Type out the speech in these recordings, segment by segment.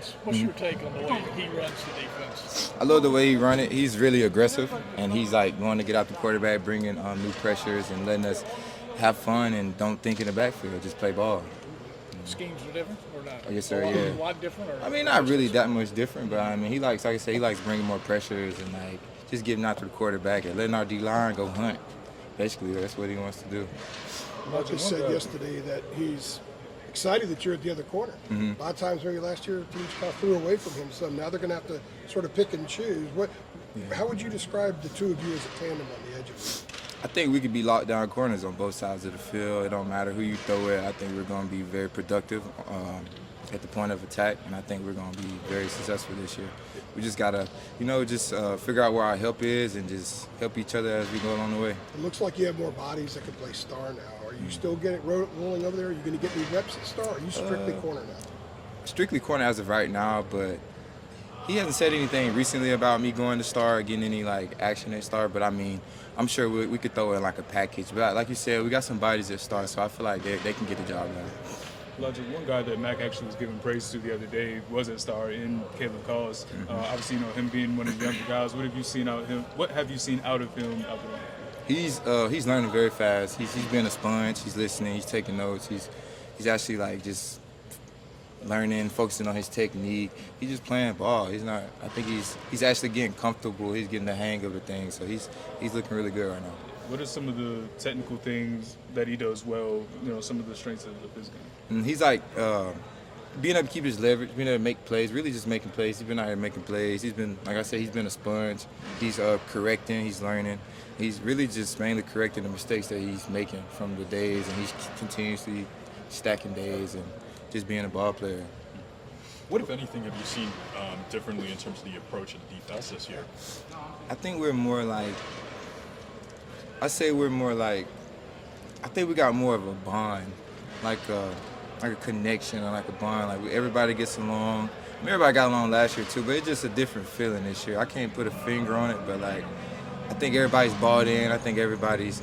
defense. What's your take on the way he runs the defense? I love the way he run it. He's really aggressive, and he's like going to get out the quarterback, bringing new pressures, and letting us have fun and don't think in the backfield, just play ball. Schemes are different or not? Yes, sir. A lot different? Or I mean, not really that much different, but I mean, he likes, like I said, he likes bringing more pressures and like just getting out to the quarterback and letting our D-line go hunt. Basically, that's what he wants to do. Marcus said yesterday that he's excited that you're at the other corner. A lot of times maybe last year teams kind of threw away from him, so now they're going to have to sort of pick and choose. How would you describe the two of you as a tandem on the edges? I think we could be locked down corners on both sides of the field. It don't matter who you throw at. I think we're going to be very productive at the point of attack, and I think we're going to be very successful this year. We just got to, figure out where our help is and just help each other as we go along the way. It looks like you have more bodies that can play star now. Are you still getting rolling over there? Are you going to get any reps at star? Or are you strictly corner now? Strictly corner as of right now, but he hasn't said anything recently about me going to star or getting any like action at star. But I mean, I'm sure we could throw in like a package. But like you said, we got some bodies at star, so I feel like they can get the job done. Elijah, one guy that Mac actually was giving praise to the other day was at star in Caleb Cause. Obviously, him being one of the younger guys. What have you seen out of him? What have you seen out of him? He's learning very fast. He's been a sponge. He's listening. He's taking notes. He's actually like just learning, focusing on his technique. He's just playing ball. He's not. I think he's actually getting comfortable. He's getting the hang of the thing. So he's looking really good right now. What are some of the technical things that he does well? Some of the strengths of his game. And he's like being able to keep his leverage, being able to make plays. Really just making plays. He's been out here making plays. He's been, like I said, he's been a sponge. He's correcting. He's learning. He's really just mainly correcting the mistakes that he's making from the days, and he's continuously stacking days and just being a ball player. What, if anything, have you seen differently in terms of the approach of the defense this year? I think we're more like, I think we got more of a bond, like a connection or like a bond. Like everybody gets along. I mean, everybody got along last year too, but it's just a different feeling this year. I can't put a finger on it, but like I think everybody's bought in. I think everybody's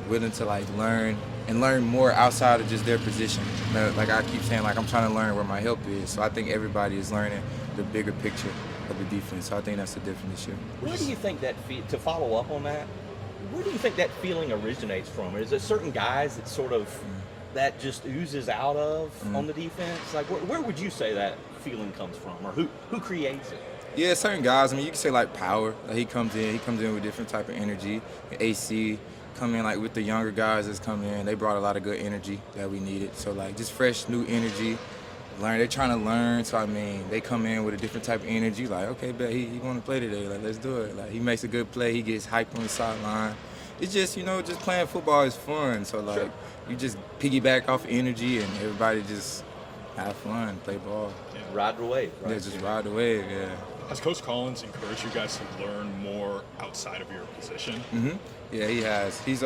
willing to like learn more outside of just their position. Like I keep saying, like I'm trying to learn where my help is. So I think everybody is learning the bigger picture of the defense. So I think that's the difference this year. Where do you think that, to follow up on that, where do you think that feeling originates from? Is there certain guys that sort of, that just oozes out of on the defense? Like where would you say that feeling comes from, or who creates it? Yeah, certain guys. I mean, you can say like Power. Like he comes in with different type of energy. AC come in like with the younger guys that's come in. They brought a lot of good energy that we needed. So like just fresh new energy. They're trying to learn. So I mean, they come in with a different type of energy. Like okay, bet he want to play today. Like let's do it. Like he makes a good play. He gets hyped on the sideline. It's just just playing football is fun. So like you just piggyback off energy and everybody just have fun, play ball. Ride the wave. Right? Yeah, just ride the wave. Yeah. Has Coach Collins encouraged you guys to learn more outside of your position? Yeah, he has. He's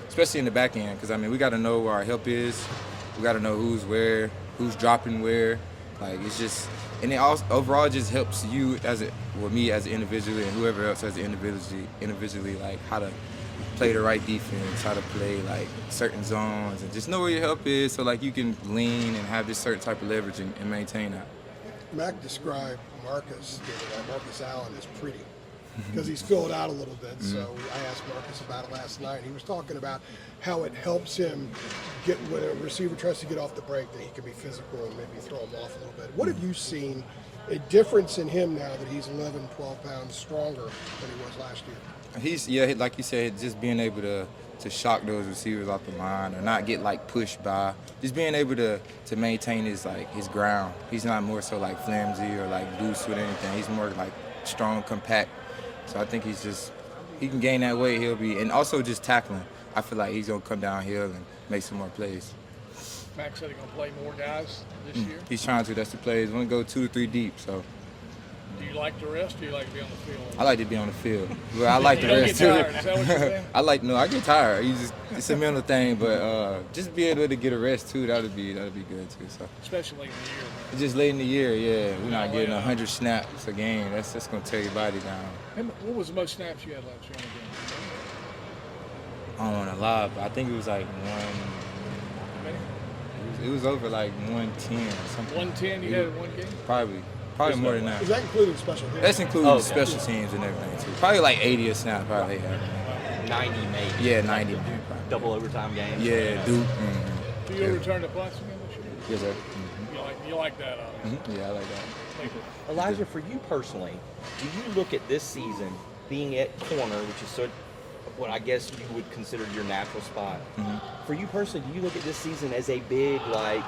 especially in the back end, because I mean we got to know where our help is. We got to know who's where, who's dropping where. Like it's just, and it also overall just helps you me as an individual and whoever else as individually like how to play the right defense, how to play like certain zones, and just know where your help is, so like you can lean and have this certain type of leverage and maintain that. Mac described Marcus Allen as pretty because he's filled out a little bit. So I asked Marcus about it last night. He was talking about how it helps him get, when a receiver tries to get off the break, that he can be physical and maybe throw him off a little bit. What have you seen a difference in him now that he's 11, 12 pounds stronger than he was last year? Like you said, just being able to shock those receivers off the line or not get like pushed by. Just being able to maintain his ground. He's not more so like flimsy or like loose with anything. He's more like strong, compact. So I think he can gain that weight. And also just tackling. I feel like he's gonna come downhill and make some more plays. Max said he's gonna play more guys this year. He's trying to. That's the play. He's gonna go 2 to 3 deep. So. Do you like the rest, or do you like to be on the field? I like to be on the field. Well, I like the rest too. You don't get tired, is that what you're saying? I get tired. It's a mental thing, but just being able to get a rest too, that'd be good too. So. Especially late in the year. Man. Just late in the year, yeah. We're not getting 100 snaps a game. That's gonna tear your body down. And what was the most snaps you had last year on the game? I don't want to lie, but I think it was like it was over like 110 or something. 110 you had in one game? Probably. Probably more than that. Is that including special teams? That's including Oh, the okay. special teams and everything too. Probably like 80 a snap. Probably. Yeah, 90 maybe. yeah 90. Like double overtime games. Yeah, Duke. Mm-hmm. Do you return to Platts again this year? Yes, sir. You like that, obviously. Yeah, I like that. Thank you. Elijah, for you personally, do you look at this season being at corner, which is sort of what I guess you would consider your natural spot? For you personally, do you look at this season as a big, like,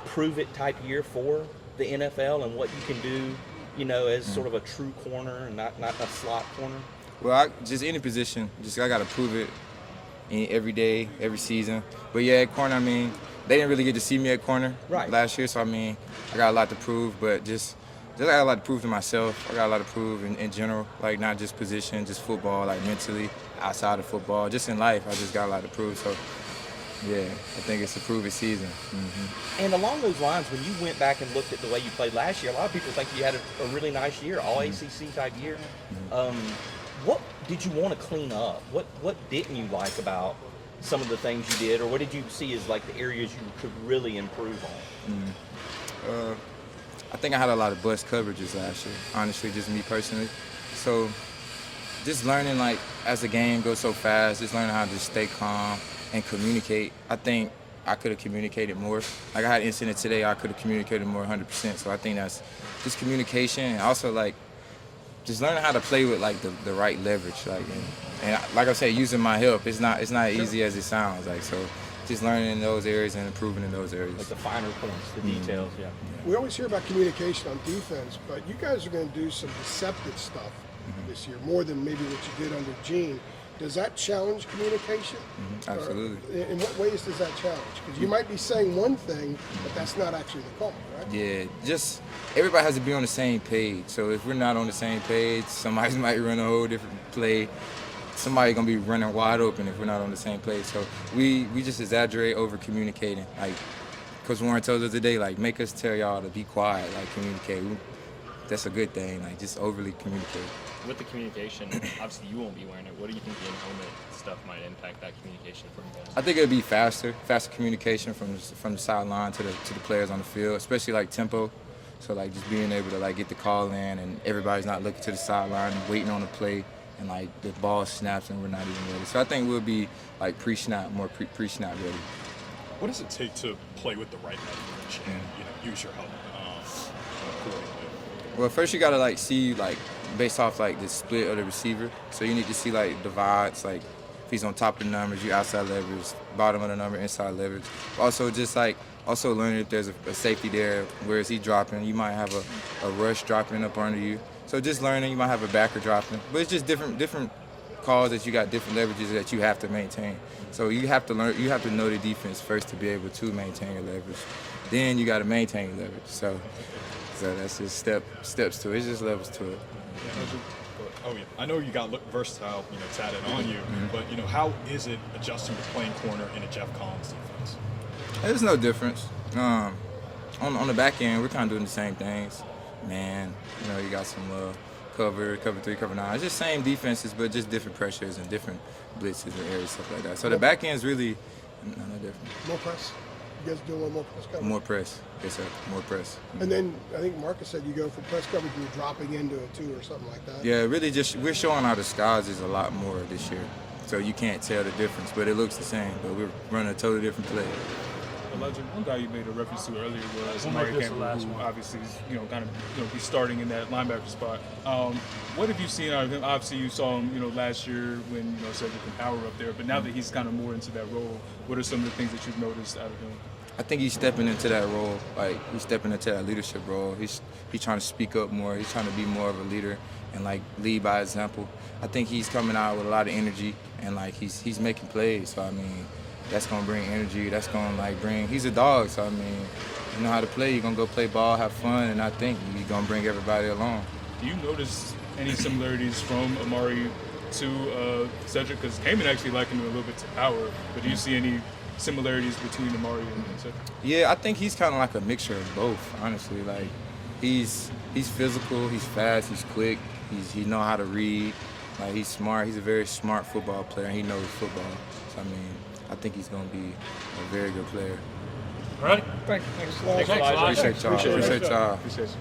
prove it type year for the NFL and what you can do, you know, as sort of a true corner and not a slot corner? Well, just any position, I got to prove it every day, every season. But yeah, at corner, I mean, they didn't really get to see me at corner last year, so I mean, I got a lot to prove, but just I got a lot to prove to myself. I got a lot to prove in general, like not just position, just football, like mentally, outside of football, just in life. I just got a lot to prove. So yeah, I think it's a prove it season. And along those lines, when you went back and looked at the way you played last year, a lot of people think you had a really nice year, all ACC type year. What did you want to clean up? What didn't you like about some of the things you did, or what did you see as like the areas you could really improve on? I think I had a lot of bust coverages last year, honestly, just me personally. So just learning, like, as the game goes so fast, just learning how to just stay calm and communicate. I think I could have communicated more. Like, I had an incident today, I could have communicated more 100%. So I think that's just communication, and also, like, just learning how to play with, like, the right leverage. Like, and like I said, using my help, it's not easy as it sounds. Like, so just learning in those areas and improving in those areas. Like the finer points, the details, yeah. We always hear about communication on defense, but you guys are going to do some deceptive stuff this year, more than maybe what you did under Gene. Does that challenge communication? Absolutely. Or in what ways does that challenge? Because you might be saying one thing, but that's not actually the call, right? Yeah, just everybody has to be on the same page. So if we're not on the same page, somebody might run a whole different play. Somebody gonna be running wide open if we're not on the same page. So we just exaggerate over communicating. Like Coach Warren told us today, like, make us tell y'all to be quiet, like communicate. That's a good thing. Like, just overly communicate. With the communication, obviously you won't be wearing it. What do you think the in-helmet stuff might impact that communication for you guys? I think it'll be faster communication from the sideline to the players on the field, especially like tempo. So like just being able to like get the call in and everybody's not looking to the sideline and waiting on the play. And like the ball snaps and we're not even ready. So I think we'll be like pre-snap, more pre-snap ready. What does it take to play with the right leverage and use your helmet? Well, first you gotta like see like based off like the split of the receiver. So you need to see like divides, like if he's on top of the numbers, you outside leverage, bottom of the number, inside leverage. Also just like learning if there's a safety there, where is he dropping? You might have a rush dropping up under you. So just learning, you might have a backer dropping, but it's just different calls that you got, different leverages that you have to maintain. So you have to learn, you have to know the defense first to be able to maintain your leverage. Then you got to maintain your leverage. So that's just steps to it. It's just levels to it. Oh yeah, I know you got versatile, tatted on you, but how is it adjusting to playing corner in a Jeff Collins defense? There's no difference. On the back end, we're kind of doing the same things. Man, you got some cover 3, cover 9. It's just same defenses, but just different pressures and different blitzes and areas, stuff like that. So the back end's really no different. More press? You guys do a little more press coverage? More press, yes sir, more press. And then I think Marcus said you go from press coverage and you're dropping into it too or something like that. Yeah, really just we're showing our disguises a lot more this year. So you can't tell the difference, but it looks the same. But we're running a totally different play. Elijah, one guy you made a reference to earlier was Amari Campbell, who obviously is, kind of, be starting in that linebacker spot. What have you seen out of him? Obviously, you saw him, last year when, Cedric and Power up there, but now that he's kind of more into that role, what are some of the things that you've noticed out of him? I think he's stepping into that role. Like, he's stepping into that leadership role. He's trying to speak up more. He's trying to be more of a leader and, like, lead by example. I think he's coming out with a lot of energy and, like, he's making plays. So, I mean, that's going to bring energy. That's going to, bring – he's a dog. So, I mean, you know how to play. You're going to go play ball, have fun, and I think you're going to bring everybody along. Do you notice any similarities from Amari to Cedric? Because Heyman actually likened him a little bit to Power, but do you see any similarities between Amari and Cedric? Yeah, I think he's kind of like a mixture of both, honestly. Like, he's physical, he's fast, he's quick, he know how to read. Like, he's smart. He's a very smart football player, and he knows football. So, I mean, I think he's going to be a very good player. All right. Thanks. Thanks, Elijah. Appreciate y'all. Appreciate you.